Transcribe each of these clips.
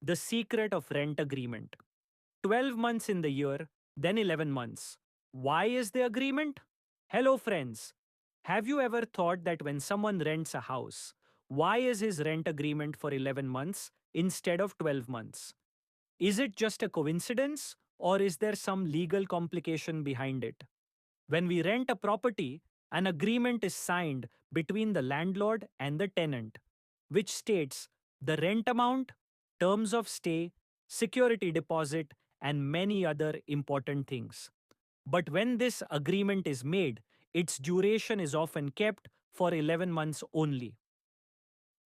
The secret of rent agreement. 12 months in the year, then 11 months. Why is the agreement? Hello, friends. Have you ever thought that when someone rents a house, why is his rent agreement for 11 months instead of 12 months? Is it just a coincidence or is there some legal complication behind it? When we rent a property, an agreement is signed between the landlord and the tenant, which states the rent amount, terms of stay, security deposit, and many other important things. But when this agreement is made, its duration is often kept for 11 months only.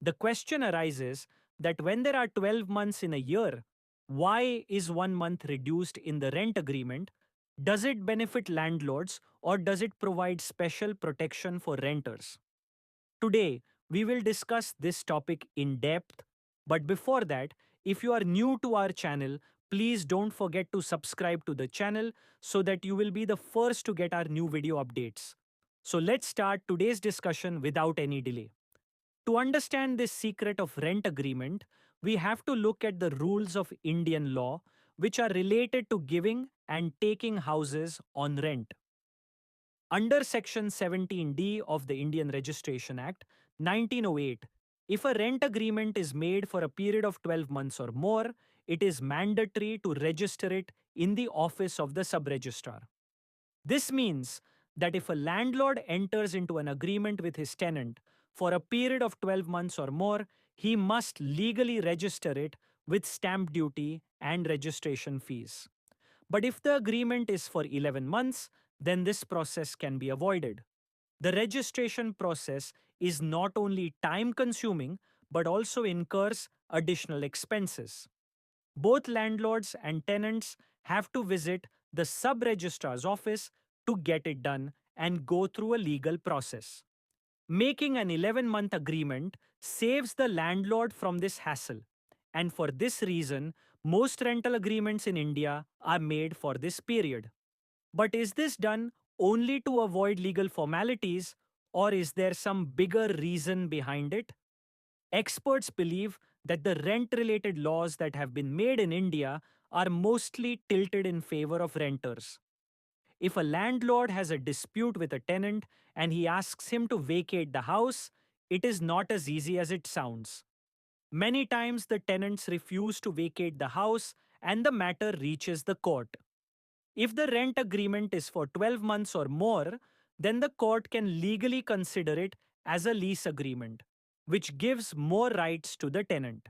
The question arises that when there are 12 months in a year, why is 1 month reduced in the rent agreement? Does it benefit landlords or does it provide special protection for renters? Today, we will discuss this topic in depth. But before that, if you are new to our channel, please don't forget to subscribe to the channel so that you will be the first to get our new video updates. So let's start today's discussion without any delay. To understand this secret of rent agreement, we have to look at the rules of Indian law which are related to giving and taking houses on rent. Under Section 17D of the Indian Registration Act, 1908, if a rent agreement is made for a period of 12 months or more, it is mandatory to register it in the office of the sub-registrar. This means that if a landlord enters into an agreement with his tenant for a period of 12 months or more, he must legally register it with stamp duty and registration fees. But if the agreement is for 11 months, then this process can be avoided. The registration process is not only time-consuming but also incurs additional expenses. Both landlords and tenants have to visit the sub-registrar's office to get it done and go through a legal process. Making an 11-month agreement saves the landlord from this hassle, and for this reason, most rental agreements in India are made for this period. But is this done only to avoid legal formalities, or is there some bigger reason behind it? Experts believe that the rent-related laws that have been made in India are mostly tilted in favor of renters. If a landlord has a dispute with a tenant and he asks him to vacate the house, it is not as easy as it sounds. Many times the tenants refuse to vacate the house and the matter reaches the court. If the rent agreement is for 12 months or more, then the court can legally consider it as a lease agreement, which gives more rights to the tenant.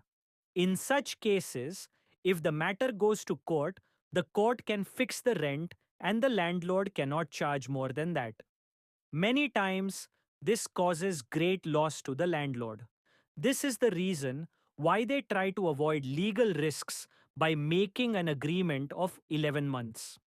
In such cases, if the matter goes to court, the court can fix the rent and the landlord cannot charge more than that. Many times, this causes great loss to the landlord. This is the reason why they try to avoid legal risks by making an agreement of 11 months.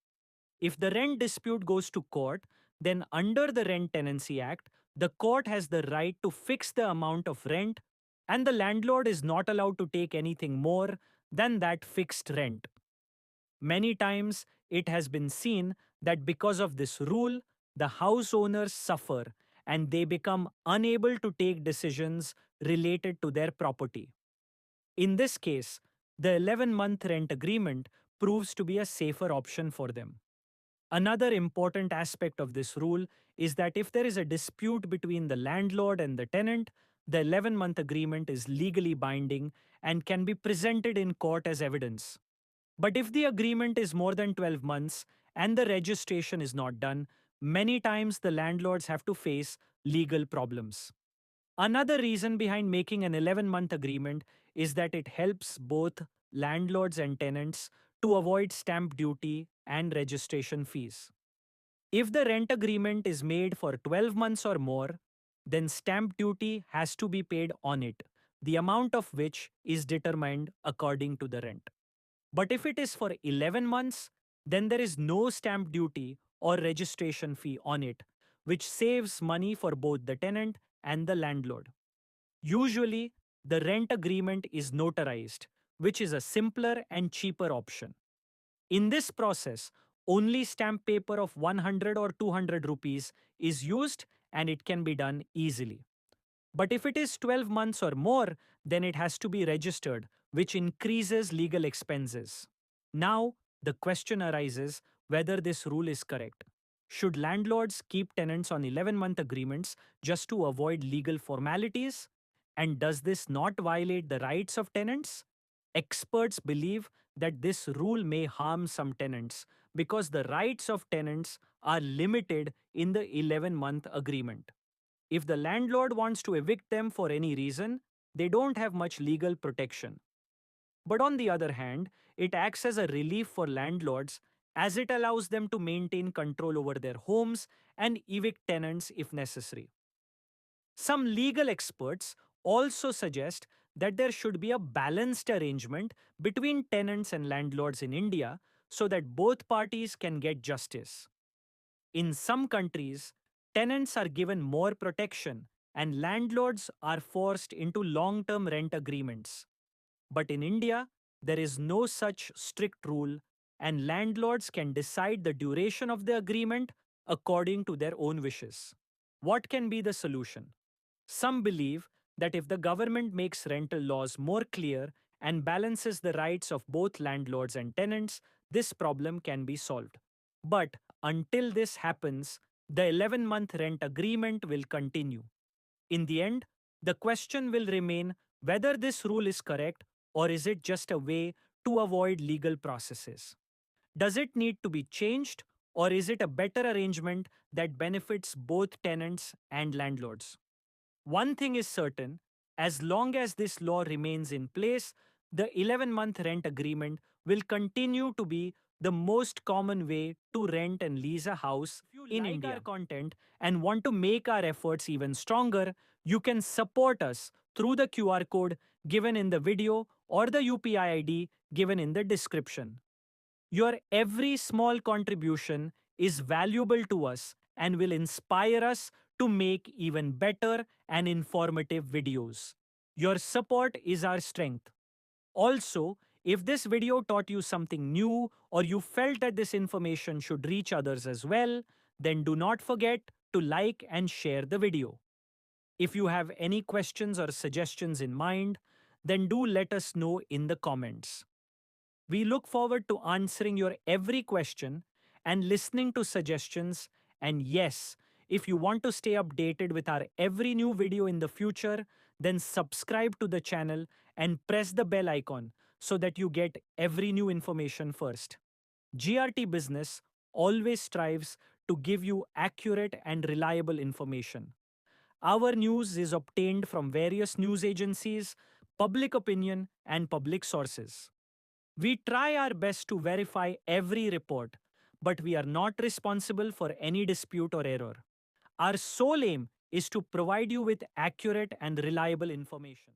If the rent dispute goes to court, then under the Rent Tenancy Act, the court has the right to fix the amount of rent and the landlord is not allowed to take anything more than that fixed rent. Many times, it has been seen that because of this rule, the house owners suffer and they become unable to take decisions related to their property. In this case, the 11-month rent agreement proves to be a safer option for them. Another important aspect of this rule is that if there is a dispute between the landlord and the tenant, the 11-month agreement is legally binding and can be presented in court as evidence. But if the agreement is more than 12 months and the registration is not done, many times the landlords have to face legal problems. Another reason behind making an 11-month agreement is that it helps both landlords and tenants to avoid stamp duty and registration fees. If the rent agreement is made for 12 months or more, then stamp duty has to be paid on it, the amount of which is determined according to the rent. But if it is for 11 months, then there is no stamp duty or registration fee on it, which saves money for both the tenant and the landlord. Usually, the rent agreement is notarized, which is a simpler and cheaper option. In this process, only stamp paper of 100 or 200 rupees is used and it can be done easily. But if it is 12 months or more, then it has to be registered, which increases legal expenses. Now, the question arises whether this rule is correct. Should landlords keep tenants on 11-month agreements just to avoid legal formalities? And does this not violate the rights of tenants? Experts believe that this rule may harm some tenants because the rights of tenants are limited in the 11-month agreement. If the landlord wants to evict them for any reason, they don't have much legal protection. But on the other hand, it acts as a relief for landlords as it allows them to maintain control over their homes and evict tenants if necessary. Some legal experts also suggest that there should be a balanced arrangement between tenants and landlords in India so that both parties can get justice. In some countries, tenants are given more protection and landlords are forced into long-term rent agreements. But in India, there is no such strict rule, and landlords can decide the duration of the agreement according to their own wishes. What can be the solution? Some believe that if the government makes rental laws more clear and balances the rights of both landlords and tenants, this problem can be solved. But until this happens, the 11-month rent agreement will continue. In the end, the question will remain whether this rule is correct or is it just a way to avoid legal processes. Does it need to be changed or is it a better arrangement that benefits both tenants and landlords? One thing is certain, as long as this law remains in place, the 11-month rent agreement will continue to be the most common way to rent and lease a house in India. If you like our content and want to make our efforts even stronger, you can support us through the QR code given in the video or the UPI ID given in the description. Your every small contribution is valuable to us and will inspire us to make even better and informative videos. Your support is our strength. Also, if this video taught you something new or you felt that this information should reach others as well, then do not forget to like and share the video. If you have any questions or suggestions in mind, then do let us know in the comments. We look forward to answering your every question and listening to suggestions. And yes, if you want to stay updated with our every new video in the future, then subscribe to the channel and press the bell icon so that you get every new information first. GRT Business always strives to give you accurate and reliable information. Our news is obtained from various news agencies, public opinion, and public sources. We try our best to verify every report, but we are not responsible for any dispute or error. Our sole aim is to provide you with accurate and reliable information.